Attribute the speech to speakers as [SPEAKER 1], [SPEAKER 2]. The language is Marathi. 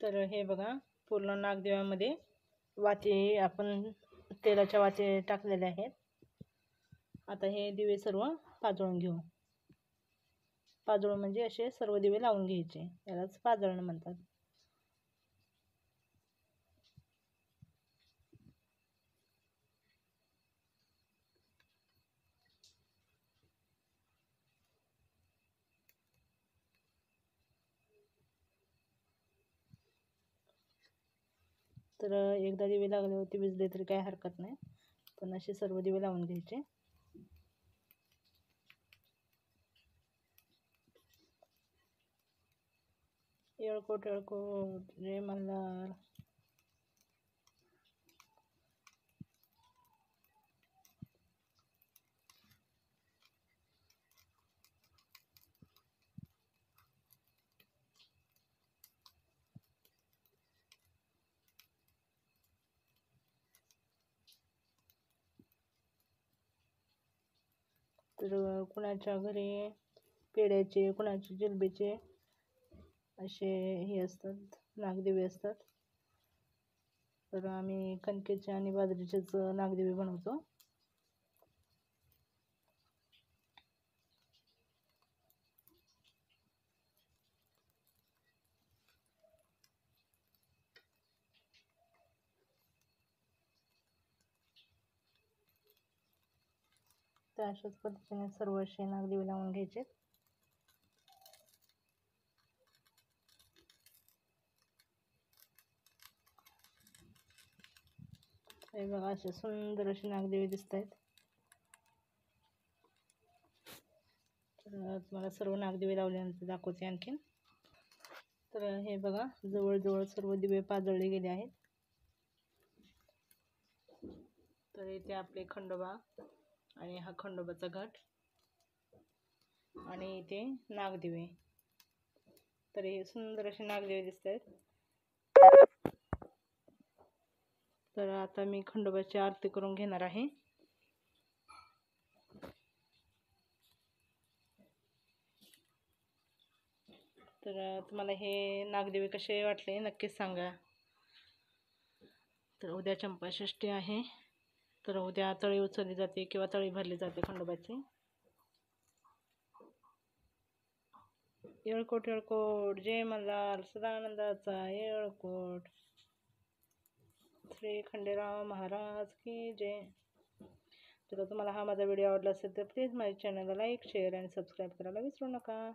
[SPEAKER 1] तर हे बघा, पूर्ण नागदेवामध्ये वाती आपण तेलाच्या वाती टाकलेल्या आहेत. आता हे दिवे सर्व पाजळून घेऊ. पाजळून म्हणजे असे सर्व दिवे लावून घ्यायचे, यालाच पाजळण म्हणतात. तर एकदा दिवे लागले होते विजले तरी काही हरकत नाही, पण असे सर्व दिवे लावून घ्यायचे. येळकोट येळकोट जय मल्हार. तर कुणाच्या घरी पेड्याचे, कुणाचे जिलबीचे असे हे असतात, नागदिवे असतात. तर आम्ही कणकेचे आणि बाजरीचेच नागदिवे बनवतो. तर अशाच पद्धतीने सर्व असे नागदिवे लावून घ्यायचे. हे बघा, असे सुंदर असे नागदिवे दिसत आहेत. तर तुम्हाला सर्व नागदिवे लावल्यानंतर दाखवते आणखीन. तर हे बघा, जवळजवळ सर्व दिवे पाजळले गेले आहेत. तर इथे आपले खंडोबा आणि हा खंडोबाचा घट आणि इथे नागदिवे. तर हे सुंदर असे नागदिवे दिसत आहेत. तर आता मी खंडोबाची आरती करून घेणार आहे. तर तुम्हाला हे नागदिवे कसे वाटले नक्कीच सांगा. तर उद्या चंपाषष्ठी आहे. तर उद्या तळी उचलली जाते किंवा तळी भरली जाते खंडोबाची. येळकोट येळकोट जय मल्हार, सदानंदाचा येळकोट. श्री खंडेराव महाराज की जय. तर तुम्हाला हा माझा व्हिडिओ आवडला असेल तर प्लीज माझ्या चॅनलला लाईक, शेअर आणि सबस्क्राईब करायला विसरू नका.